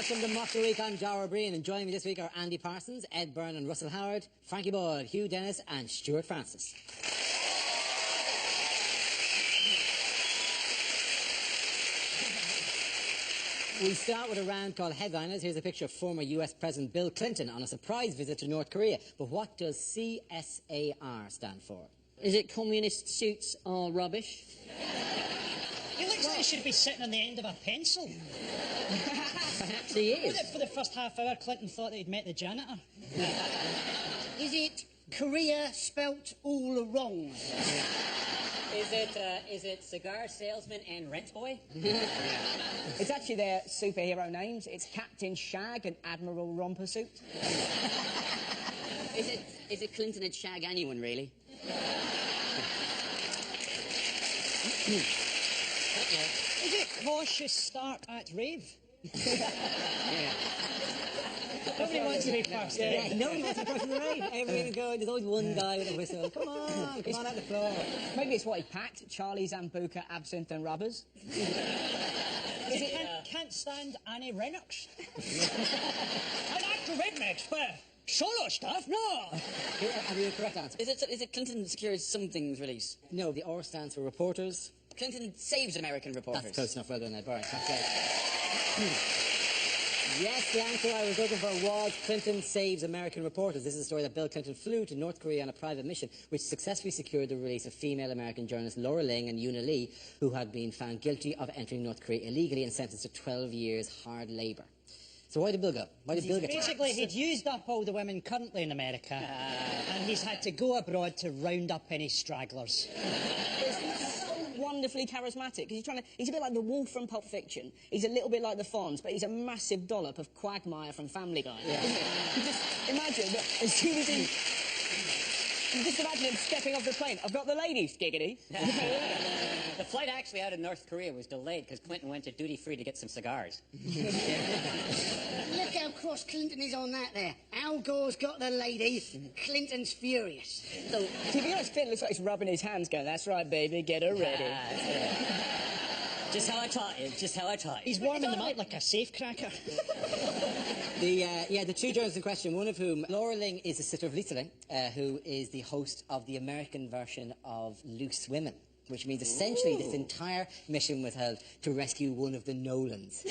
Welcome to Mock the Week. I'm Dara Breen, and joining me this week are Andy Parsons, Ed Byrne and Russell Howard, Frankie Boyd, Hugh Dennis and Stuart Francis. We start with a round called Headliners. Here's a picture of former US President Bill Clinton on a surprise visit to North Korea. But what does CSAR stand for? Is it communist suits are rubbish? He looks like he should be sitting on the end of a pencil. Perhaps he is. For the first half hour, Clinton thought that he'd met the janitor. Is it Korea spelt all wrong? Is it cigar salesman and rent boy? It's actually their superhero names. It's Captain Shag and Admiral Rompersuit. Is it Clinton and shag anyone, really? Is it cautious start at rave? Nobody wants to be first. Yeah, no one wants to be first in the rave. Everything going. There's always one guy with a whistle. Come on out the floor. Maybe it's what he packed: Charlie, Zambuca, absinthe and rubbers. Can't stand Annie Lennox. An actor mix, but solo stuff, no. Have you a correct answer? Is it Clinton secures something's release? No, the R stands for reporters. Clinton saves American reporters. That's close enough. Well done, Ed Byrne. Yes, the answer I was looking for was Clinton saves American reporters. This is a story that Bill Clinton flew to North Korea on a private mission, which successfully secured the release of female American journalists Laura Ling and Una Lee, who had been found guilty of entering North Korea illegally and sentenced to 12 years hard labour. So why did Bill go? Why did Bill get Basically, he'd used up all the women currently in America, and he's had to go abroad to round up any stragglers. Wonderfully charismatic, because he's a bit like the Wolf from Pulp Fiction. He's a little bit like the Fonz, but he's a massive dollop of Quagmire from Family Guy. Yeah. You just imagine that as soon as he... You just imagine him stepping off the plane. I've got the ladies, giggity. The flight actually out of North Korea was delayed because Clinton went to duty-free to get some cigars. Look how cross Clinton is on that there. Al Gore's got the lady, Clinton's furious. So, to be honest, Clinton looks like he's rubbing his hands going, that's right, baby, get her ready. Just how I taught you, just how I taught you. He's warming them up like a safe cracker. The two journalists in question, one of whom, Laura Ling, is the sister of Lisa Ling, who is the host of the American version of Loose Women, which means essentially this entire mission was held to rescue one of the Nolans.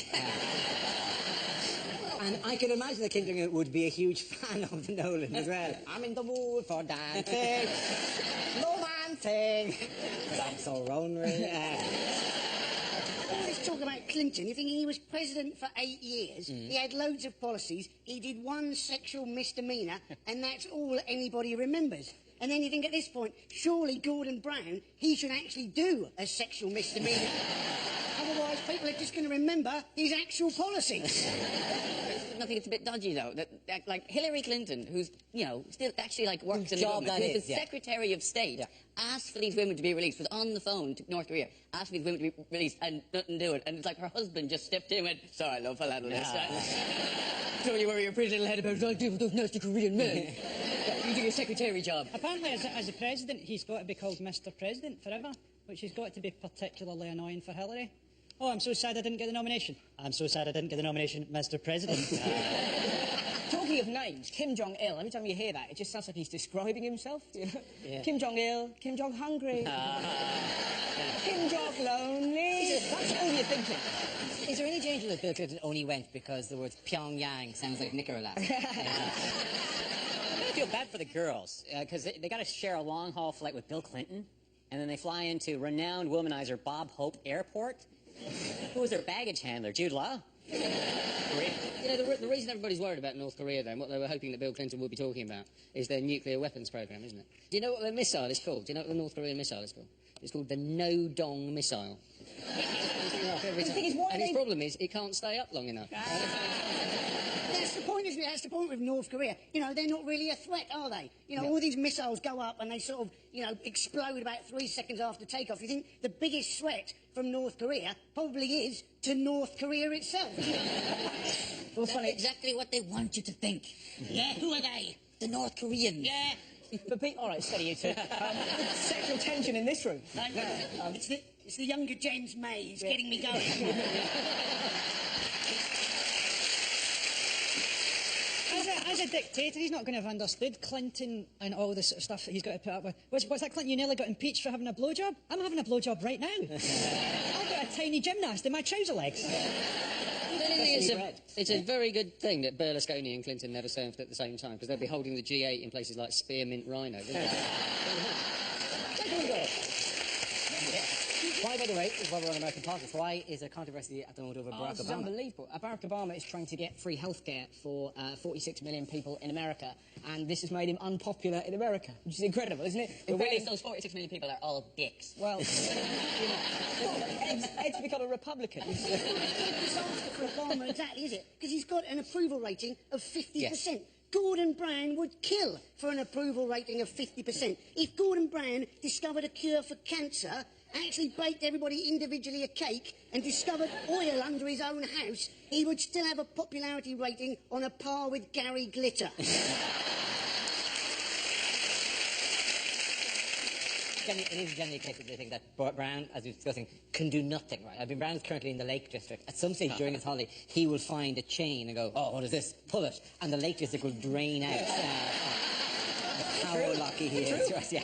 And I can imagine that Clinton would be a huge fan of the Nolans as well. I'm in the mood for dancing, romancing. I'm so lonely. Let's talk about Clinton. You think he was president for 8 years, he had loads of policies, he did one sexual misdemeanour, and that's all anybody remembers. And then you think at this point, surely Gordon Brown, he should actually do a sexual misdemeanour. Otherwise, people are just going to remember his actual policies. I think it's a bit dodgy, though, that like, Hillary Clinton, who's, you know, still actually, like, works in the government, who's the Secretary of State, asked for these women to be released, was on the phone to North Korea, asked for these women to be released, and didn't do it. And it's like her husband just stepped in and went, sorry, love, I'll handle this. Don't you worry your pretty little head about what I do with those nasty Korean men. You do your secretary job. Apparently, as a president, he's got to be called Mr. President forever, which has got to be particularly annoying for Hillary. Oh, I'm so sad I didn't get the nomination. I'm so sad I didn't get the nomination, Mr. President. Talking of names, Kim Jong-il, every time you hear that, it just sounds like he's describing himself. Yeah. Kim Jong-il, Kim Jong-hungry, Kim Jong-lonely. That's all you're thinking. Is there any danger that Bill Clinton only went because the word Pyongyang sounds like Nicola? I feel bad for the girls, because they got to share a long-haul flight with Bill Clinton, and then they fly into renowned womanizer Bob Hope Airport. Who was their baggage handler? Jude Law? You know, the reason everybody's worried about North Korea, then, what they were hoping that Bill Clinton would be talking about, is their nuclear weapons program, isn't it? Do you know what the missile is called? Do you know what the North Korean missile is called? It's called the No-Dong missile. And his problem is he can't stay up long enough. That's the point, isn't it? That's the point with North Korea. You know, they're not really a threat, are they? You know, all these missiles go up and they sort of, you know, explode about 3 seconds after takeoff. You think the biggest threat from North Korea probably is to North Korea itself. Well, that's exactly what they want you to think. Yeah, who are they? The North Koreans. Yeah. But all right, steady you two. Sexual tension in this room. It's the younger James May. He's getting me going. As a dictator, he's not going to have understood Clinton and all this sort of stuff that he's got to put up with. What's that, Clinton? You nearly got impeached for having a blowjob? I'm having a blowjob right now. I've got a tiny gymnast in my trouser legs. It's a very good thing that Berlusconi and Clinton never surfed at the same time, because they'll be holding the G8 in places like Spearmint Rhino, wouldn't they? Why, by the way, while we're on American politics, why is there controversy at the moment over Barack This is Obama? unbelievable. Barack Obama is trying to get free healthcare for 46 million people in America, and this has made him unpopular in America, which is incredible, isn't it? But really, those 46 million people are all dicks. Well, Ed's become a Republican. Disaster for Obama, exactly, is it? Because he's got an approval rating of 50%. Yes. Gordon Brown would kill for an approval rating of 50%. If Gordon Brown discovered a cure for cancer, actually baked everybody individually a cake and discovered oil under his own house, he would still have a popularity rating on a par with Gary Glitter. It is generally a case that they think that Brown, as we were discussing, can do nothing, right? I mean, Brown is currently in the Lake District. At some stage during his holiday, he will find a chain and go, oh, what is this? Pull it. And the Lake District will drain out. How lucky he is. Right? Yeah,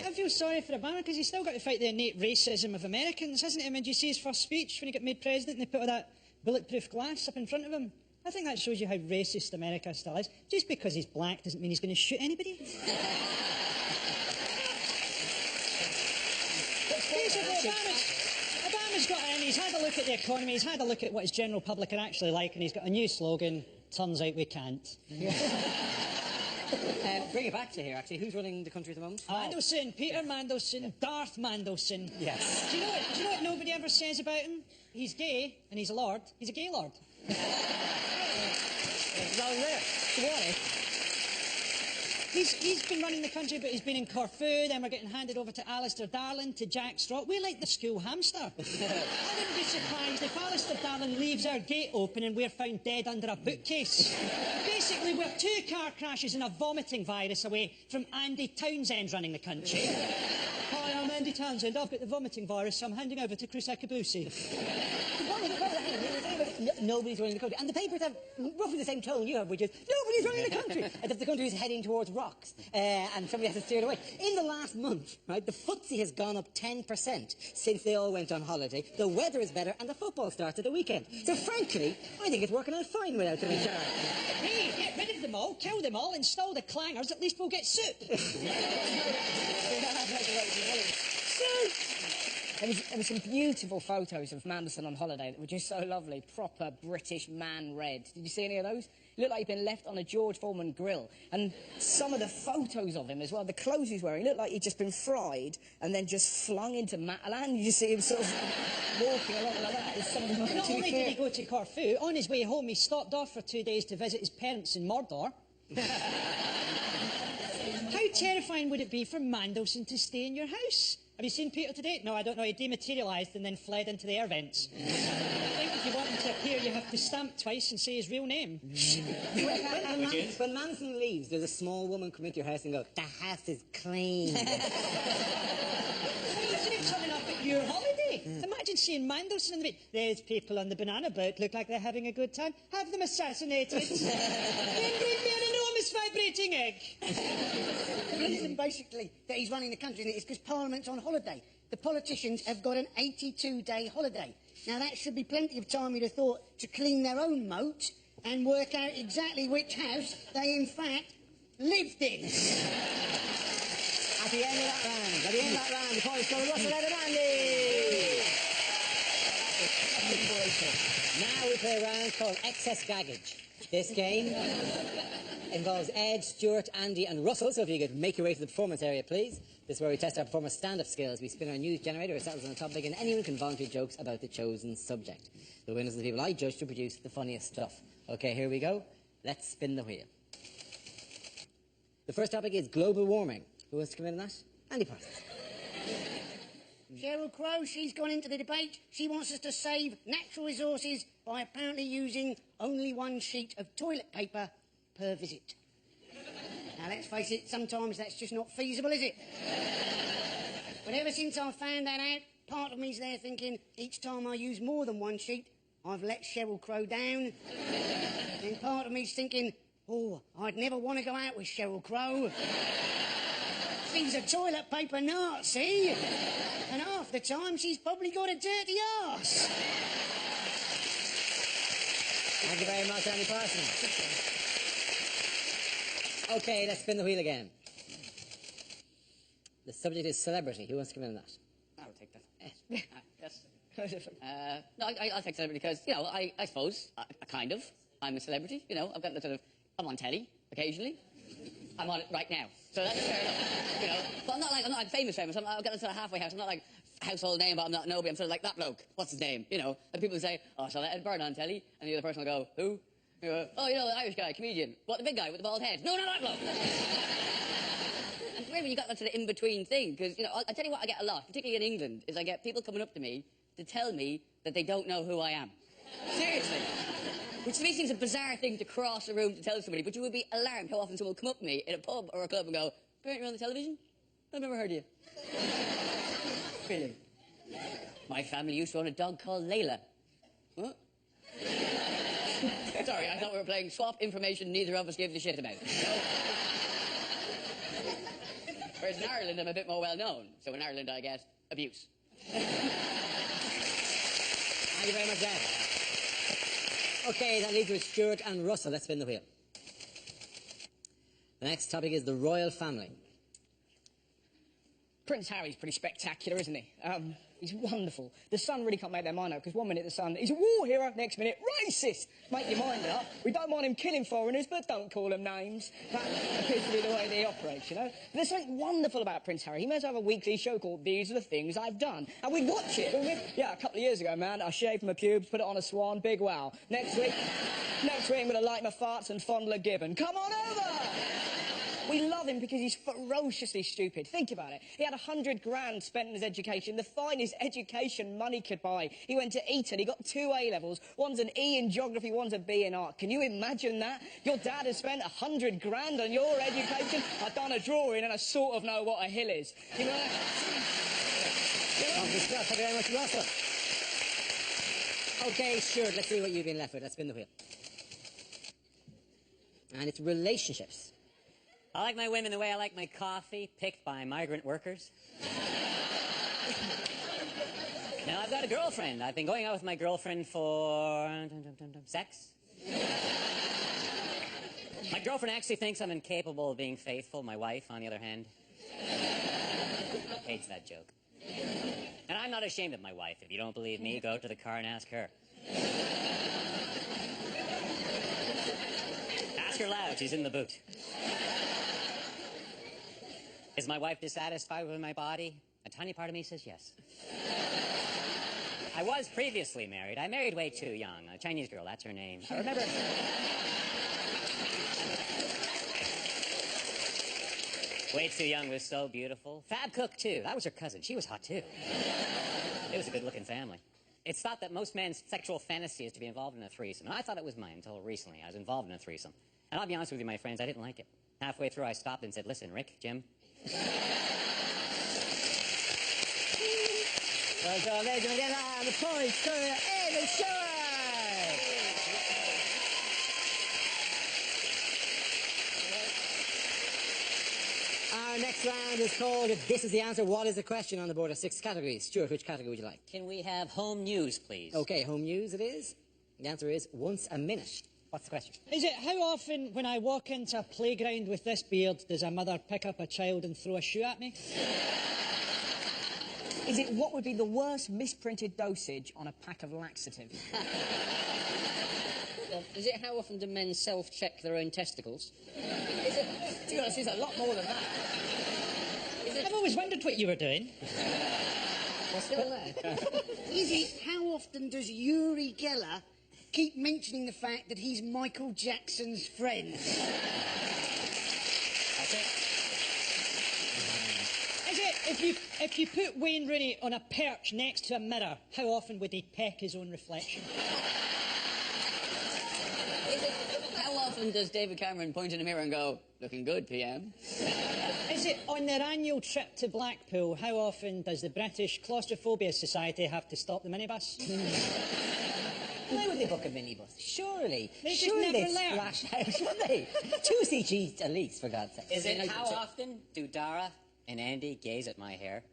I feel sorry for Obama because he's still got to fight the innate racism of Americans, hasn't he? I mean, do you see his first speech when he got made president and they put all that bulletproof glass up in front of him? I think that shows you how racist America still is. Just because he's black doesn't mean he's going to shoot anybody. Basically, Obama's got in, he's had a look at the economy, he's had a look at what his general public are actually like, and he's got a new slogan, turns out we can't. Bring it back to here, actually. Who's running the country at the moment? Mandelson, Peter Mandelson, Darth Mandelson. Yes. Do you know what nobody ever says about him? He's gay, and he's a lord. He's a gay lord. It's all there. To be honest. He's been running the country, but he's been in Corfu, then we're getting handed over to Alistair Darling, to Jack Straw. We're like the school hamster. I wouldn't be surprised if Alistair Darling leaves our gate open and we're found dead under a bookcase. Basically, we're 2 car crashes and a vomiting virus away from Andy Townsend running the country. Hi, I'm Andy Townsend. I've got the vomiting virus, so I'm handing over to Chris Akabusi. Nobody's running the country. And the papers have roughly the same tone you have, which is, nobody's running the country. As if the country is heading towards rocks, and somebody has to steer it away. In the last month, right, the FTSE has gone up 10% since they all went on holiday. The weather is better, and the football starts at the weekend. So, frankly, I think it's working out fine without them in charge. Hey, get rid of them all, kill them all, install the clangers, at least we'll get soup. There was some beautiful photos of Mandelson on holiday that were just so lovely. Proper British man red. Did you see any of those? He looked like he'd been left on a George Foreman grill. And some of the photos of him as well, the clothes he's wearing, he looked like he'd just been fried and then just flung into Matalan. You just see him sort of walking along like that. It's some of the Not only did he go to Corfu, on his way home he stopped off for 2 days to visit his parents in Mordor. How terrifying would it be for Mandelson to stay in your house? Have you seen Peter today? No, I don't know. He dematerialised and then fled into the air vents. I think if you want him to appear, you have to stamp twice and say his real name. When Manson leaves, there's a small woman come into your house and go, the house is clean. Imagine him turning up at your holiday. Imagine seeing Mandelson in the beach. There's people on the banana boat look like they're having a good time. Have them assassinated. Then bring me an enormous vibrating egg. The reason, basically, that he's running the country is because Parliament's on holiday. The politicians have got an 82-day holiday. Now, that should be plenty of time, you'd have thought, to clean their own moat and work out exactly which house they, in fact, lived in. At the end of that round, the points go to Russell out of Andy. Now we play a round called Excess Baggage. This game involves Ed, Stuart, Andy and Russell, so if you could make your way to the performance area, please. This is where we test our performers' stand-up skills. We spin our news generator, it settles on a topic, and anyone can volunteer jokes about the chosen subject. The winners are the people I judge to produce the funniest stuff. OK, here we go. Let's spin the wheel. The first topic is global warming. Who wants to come in on that? Andy Parsons. Sheryl Crow, she's gone into the debate. She wants us to save natural resources by apparently using only one sheet of toilet paper per visit. Now, let's face it, sometimes that's just not feasible, is it? But ever since I found that out, part of me's there thinking each time I use more than one sheet, I've let Sheryl Crow down. And part of me's thinking, oh, I'd never want to go out with Sheryl Crow. She's a toilet paper Nazi. And half the time, she's probably got a dirty arse. Thank you very much, Andy Parsons. OK, let's spin the wheel again. The subject is celebrity. Who wants to come in on that? I'll take that. Yes. No, I'll take celebrity because, you know, I suppose, kind of, I'm a celebrity. You know, I've got the sort of, I'm on telly occasionally. I'm on it right now. So that's fair enough. You know, but I'm not like famous. I've got a sort of halfway house. I'm not like household name, but I'm not nobody. I'm sort of like that bloke. What's his name? You know, and people say, oh, so I let Ed Byrne on telly, and the other person will go, who? You go, oh, you know, the Irish guy, comedian. What, the big guy with the bald head? No, not that bloke. And really, you got that sort of in-between thing, because, you know, I'll tell you what I get a lot, particularly in England, is I get people coming up to me to tell me that they don't know who I am. Seriously. Which to me seems a bizarre thing to cross a room to tell somebody, but you would be alarmed how often someone will come up to me in a pub or a club and go, apparently you're on the television? I've never heard of you. Brilliant. My family used to own a dog called Layla. What? Sorry, I thought we were playing swap information neither of us gave a shit about. Whereas in Ireland, I'm a bit more well-known. So in Ireland, I get abuse. Thank you very much, Dan. OK, that leaves with Stuart and Russell. Let's spin the wheel. The next topic is the royal family. Prince Harry's pretty spectacular, isn't he? He's wonderful. The Sun really can't make their mind up, because one minute the Sun, he's a war hero, next minute, racist! Make your mind up. We don't mind him killing foreigners, but don't call them names. That appears to be the way that he operates, you know? But there's something wonderful about Prince Harry. He meant to have a weekly show called These Are the Things I've Done. And we'd watch it, wouldn't we? Yeah, a couple of years ago, man, I shaved my pubes, put it on a swan, big wow. Next week, I'm gonna light my farts and fondle a gibbon. Come on over! We love him because he's ferociously stupid. Think about it. He had 100 grand spent on his education, the finest education money could buy. He went to Eton, he got 2 A-levels. One's an E in geography, one's a B in art. Can you imagine that? Your dad has spent 100 grand on your education? I've done a drawing and I sort of know what a hill is. You know that? Thank you very much, Russell. OK, Stuart, let's see what you've been left with. Let's spin the wheel. And it's relationships. I like my women the way I like my coffee, picked by migrant workers. Now, I've got a girlfriend. I've been going out with my girlfriend for... sex? My girlfriend actually thinks I'm incapable of being faithful. My wife, on the other hand, hates that joke. And I'm not ashamed of my wife. If you don't believe me, go to the car and ask her. Ask her loud. She's in the boot. Is my wife dissatisfied with my body? A tiny part of me says yes. I was previously married. I married way too young. A Chinese girl, that's her name. I remember... Way too young was so beautiful. Fab Cook, too. That was her cousin. She was hot, too. It was a good-looking family. It's thought that most men's sexual fantasy is to be involved in a threesome. And I thought it was mine until recently. I was involved in a threesome. And I'll be honest with you, my friends, I didn't like it. Halfway through, I stopped and said, listen, Rick, Jim... Well done, ladies and gentlemen, and the points to Ed and Stuart! Our next round is called If This Is the Answer, What is the Question? On the board of 6 categories. Stuart, which category would you like? Can we have home news, please? OK, home news it is. The answer is once a minute. What's the question? Is it how often when I walk into a playground with this beard does a mother pick up a child and throw a shoe at me? Is it what would be the worst misprinted dosage on a pack of laxatives? Well, is it how often do men self-check their own testicles? To be honest, it's a lot more than that. I've always wondered what you were doing. We're still there. Is it, how often does Uri Geller keep mentioning the fact that he's Michael Jackson's friend? That's it. Is it, if you put Wayne Rooney on a perch next to a mirror, how often would he peck his own reflection? How often does David Cameron point in a mirror and go, looking good, PM? Is it, on their annual trip to Blackpool, how often does the British Claustrophobia Society have to stop the minibus? Why would they book a minibus? Surely. They just Surely never they'd learn. splash out, would they? 2 CGs at least, for God's sake. Is it how often do Dara and Andy gaze at my hair?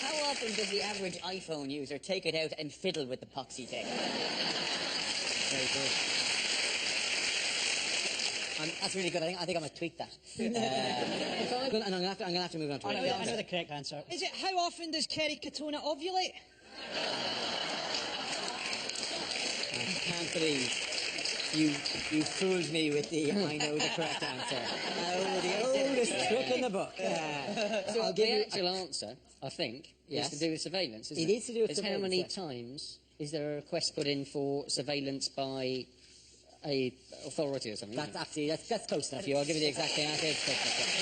How often does the average iPhone user take it out and fiddle with the poxy tape? Very good. That's really good. I think I'm going to tweet that. And I'm going to have to move on to it. I know the correct answer. Is it, how often does Kerry Katona ovulate? I can't believe you fooled me with the I know the correct answer. Oh, the oldest trick in the book. So I'll give you the actual answer, I think, Yes. is to do with surveillance, isn't It is to do with It's surveillance, how many yes. times is there a request put in for surveillance by a authority or something? That's absolutely, that's close enough, you. I'll give you the exact answer. It's close enough.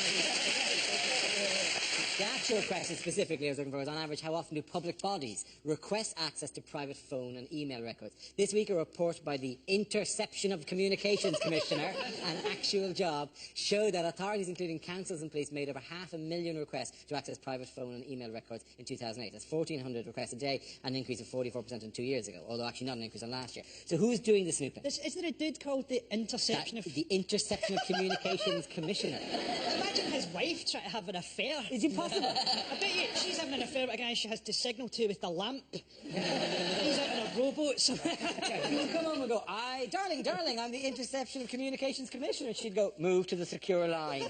The actual question specifically I was looking for was, on average, how often do public bodies request access to private phone and email records? This week, a report by the Interception of Communications Commissioner, an actual job, showed that authorities, including councils and police, made over 500,000 requests to access private phone and email records in 2008. That's 1,400 requests a day, an increase of 44% in 2 years ago, although actually not an increase on last year. So who's doing the snooping? Isn't there a dude called the Interception of... The Interception of Communications Commissioner. Imagine his wife trying to have an affair. Is it possible? I bet you she's having an affair with a guy she has to signal to with the lamp. He's out on a rowboat somewhere. He'd come home and go, darling, I'm the Interception of Communications Commissioner. She'd go, move to the secure line.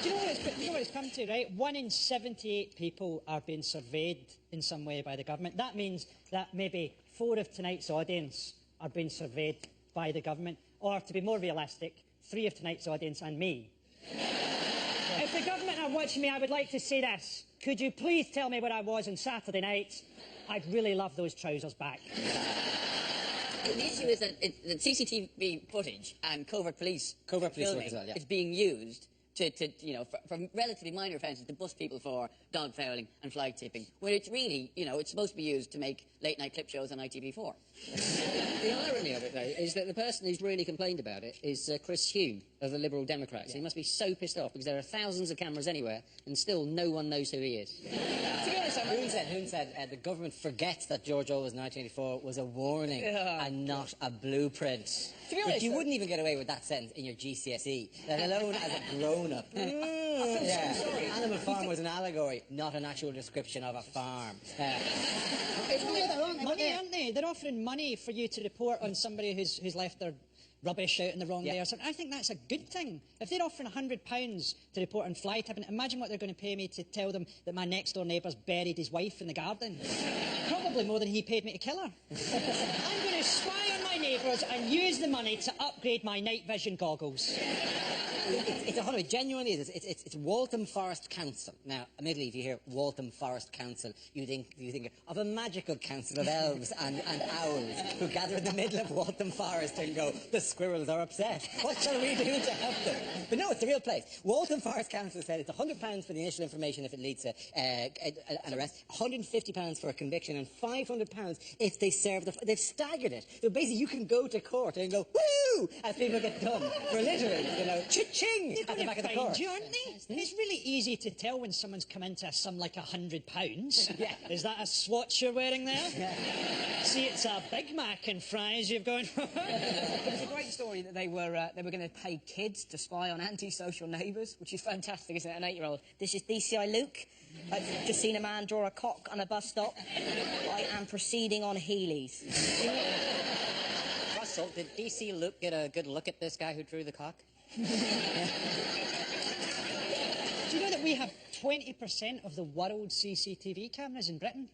Do you know what it's come to, right? 1 in 78 people are being surveyed in some way by the government. That means that maybe 4 of tonight's audience are being surveyed by the government. Or, to be more realistic, 3 of tonight's audience and me. If the government are watching me, I would like to say this. Could you please tell me where I was on Saturday night? I'd really love those trousers back. The issue is that CCTV footage and covert police filming as well, yeah. is being used to for relatively minor offences to bust people for dog fouling and flag tipping, where it's really, it's supposed to be used to make late-night clip shows on ITV4. The irony of it, though, is that the person who's really complained about it is Chris Hume of the Liberal Democrats. Yeah. He must be so pissed off because there are thousands of cameras anywhere and still no one knows who he is. To be honest, Hoon said the government forgets that George Orwell's 1984 was a warning and not a blueprint. To be honest, you wouldn't even get away with that sentence in your GCSE, let alone as a grown-up. Animal Farm was an allegory, not an actual description of a farm. Money, aren't they? They're offering money for you to report on somebody who's left their rubbish out in the wrong day or something. I think that's a good thing. If they're offering £100 to report on fly tipping, imagine what they're going to pay me to tell them that my next-door neighbour's buried his wife in the garden. Probably more than he paid me to kill her. I'm going to spy on my neighbours and use the money to upgrade my night vision goggles. It genuinely is. It's Waltham Forest Council. Now, admittedly, if you hear Waltham Forest Council, you think of a magical council of elves and owls who gather in the middle of Waltham Forest and go, the squirrels are upset. What shall we do to help them? But no, it's the real place. Waltham Forest Council said it's £100 for the initial information if it leads to an arrest, £150 for a conviction, and £500 if they serve they've staggered it. So basically, you can go to court and go, woo, as people get done for littering, cha-ching at the back of the court. You, aren't they? It's really easy to tell when someone's come into a sum like £100. Yeah. Is that a swatch you're wearing there? Yeah. See, it's a Big Mac and fries you've gone for. It's a great story that they were going to pay kids to spy on antisocial neighbours, which is fantastic, isn't it? An 8-year-old. This is DCI Luke. I've just seen a man draw a cock on a bus stop. I am proceeding on Heelys. Russell, did DC Luke get a good look at this guy who drew the cock? Do you know that we have 20% of the world's CCTV cameras in Britain?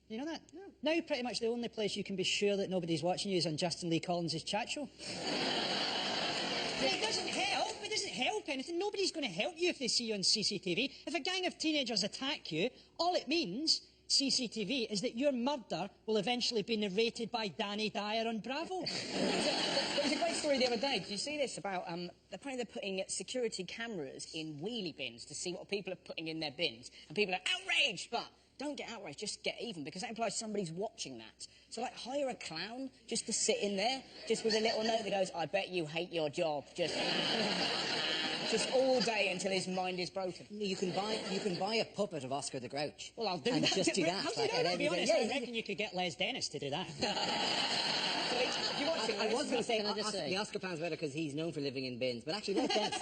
You know that? No. Now pretty much the only place you can be sure that nobody's watching you is on Justin Lee Collins' chat show. It doesn't help. It doesn't help anything. Nobody's going to help you if they see you on CCTV. If a gang of teenagers attack you, all it means, CCTV, is that your murder will eventually be narrated by Danny Dyer on Bravo. There was a great story the other day. Did you see this about, apparently they're putting security cameras in wheelie bins to see what people are putting in their bins. And people are outraged, but don't get outraged, just get even, because that implies somebody's watching that. So, like, hire a clown just to sit in there, just with a little note that goes, I bet you hate your job. Just all day until his mind is broken. You can buy a puppet of Oscar the Grouch. Well, I'll do and that. just do that. To be honest, I reckon you could get Les Dennis to do that. I was going to say, the Oscar plan's better because he's known for living in bins, but actually, Les Dennis.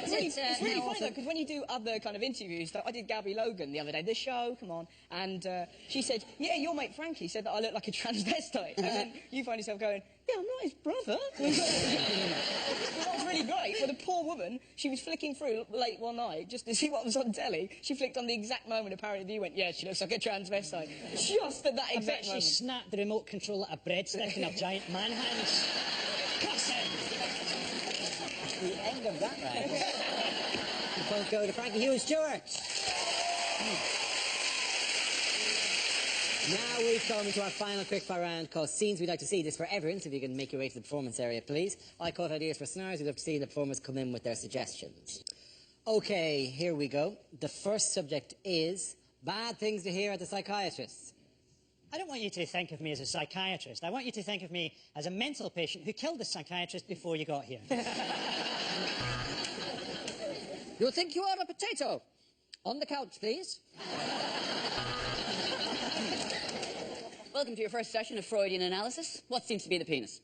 It's really funny, though, because when you do other kind of interviews, like I did Gabby Logan the other day, The Show, come on, and she said, yeah, your mate Frankie said that I look like a transvestite, and then you find yourself going, yeah, I'm not his brother. What was really great, for the poor woman, she was flicking through late one night just to see what was on telly. She flicked on the exact moment apparently you went, yeah, she looks like a transvestite. Just at that exact moment. She snapped the remote control at a breadstick in her giant man hands. The end of that round. The point go to Frankie Hughes Stewart. Now we've come to our final quickfire round called Scenes We'd Like to See. This for everyone, so if you can make your way to the performance area, please. I caught ideas for scenarios. We'd love to see the performers come in with their suggestions. OK, here we go. The first subject is bad things to hear at the psychiatrist. I don't want you to think of me as a psychiatrist. I want you to think of me as a mental patient who killed the psychiatrist before you got here. You think you are a potato? On the couch, please. Welcome to your first session of Freudian analysis. What seems to be the penis?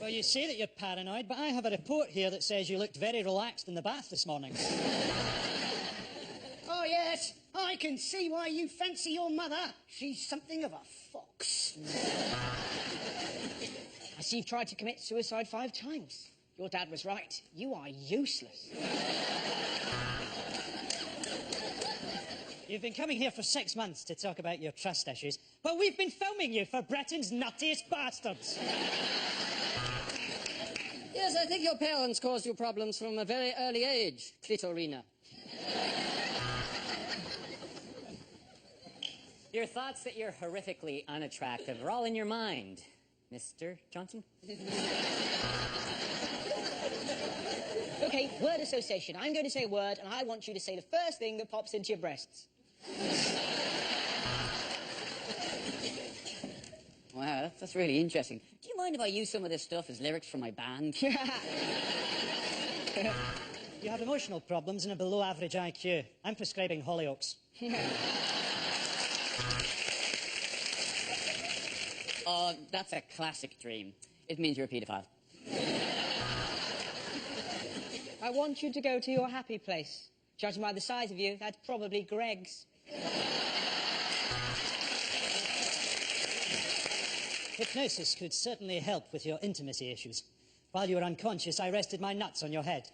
Well, you say that you're paranoid, but I have a report here that says you looked very relaxed in the bath this morning. Oh, yes, I can see why you fancy your mother. She's something of a fox. I see you've tried to commit suicide 5 times. Your dad was right. You are useless. You've been coming here for 6 months to talk about your trust issues, but we've been filming you for Britain's nuttiest bastards. Yes, I think your parents caused you problems from a very early age, Clitorina. Your thoughts that you're horrifically unattractive are all in your mind, Mr. Johnson. OK, word association. I'm going to say a word, and I want you to say the first thing that pops into your breasts. Wow, that's really interesting. Do you mind if I use some of this stuff as lyrics for my band? You have emotional problems and a below-average IQ. I'm prescribing Hollyoaks. Oh, that's a classic dream. It means you're a paedophile. I want you to go to your happy place. Judging by the size of you, that's probably Greg's. Hypnosis could certainly help with your intimacy issues. While you were unconscious, I rested my nuts on your head.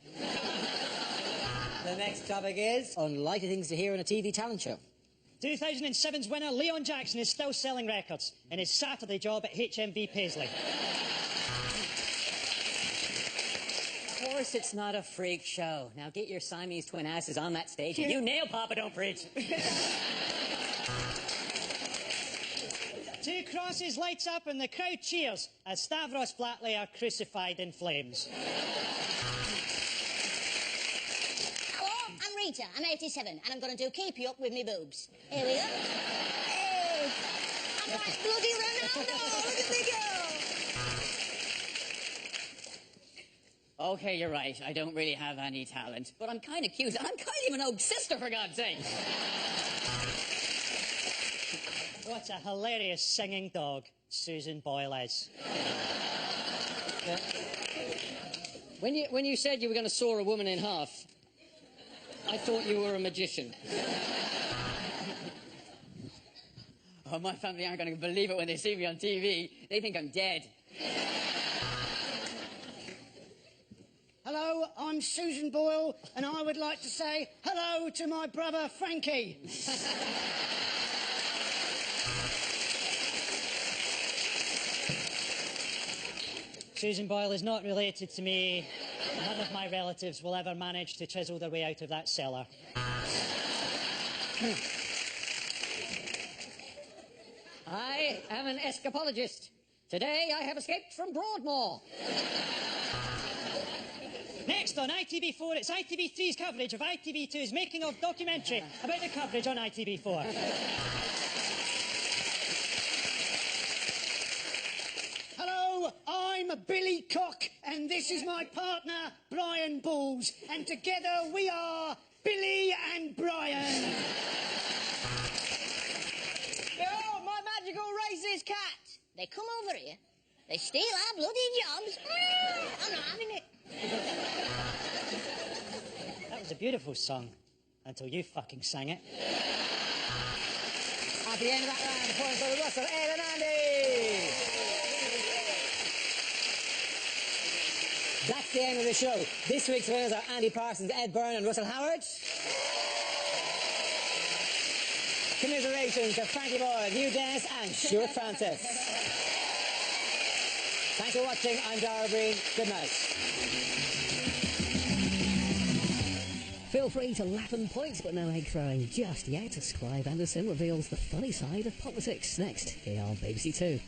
The next topic is unlikely things to hear on a TV talent show. 2007's winner, Leon Jackson, is still selling records in his Saturday job at HMV Paisley. Of course it's not a freak show. Now get your Siamese twin asses on that stage and you nail Papa, don't preach. 2 crosses lights up and the crowd cheers as Stavros Flatley are crucified in flames. Hello, I'm Rita. I'm 87 and I'm going to do Keep You Up with me boobs. Here we go. Hey! I'm like bloody Ronaldo! Look at me go! Okay, you're right. I don't really have any talent, but I'm kind of cute. I'm kind of an old sister, for God's sake. What a hilarious singing dog Susan Boyle is. Yeah. When you said you were going to saw a woman in half, I thought you were a magician. Oh, my family aren't going to believe it when they see me on TV. They think I'm dead. Hello, I'm I'm Susan Boyle, and I would like to say hello to my brother Frankie. Susan Boyle is not related to me. None of my relatives will ever manage to chisel their way out of that cellar. I am an escapologist. Today I have escaped from Broadmoor. Next on ITV4, it's ITV3's coverage of ITV2's making-of documentary about the coverage on ITV4. Hello, I'm Billy Cock, and this is my partner, Brian Balls, and together we are Billy and Brian. Oh, my magical racist cat. They come over here, they steal our bloody jobs. I'm not having it. That was a beautiful song, until you fucking sang it. At the end of that round, the points go to Russell, Ed and Andy. That's the end of the show. This week's winners are Andy Parsons, Ed Byrne and Russell Howard. Commiserations to Frankie Boyle, Hugh Dennis and Stuart Francis. Thanks for watching. I'm Dara Breen. Good night. Feel free to laugh and point, but no egg throwing just yet, as Clive Anderson reveals the funny side of politics next here on BBC Two.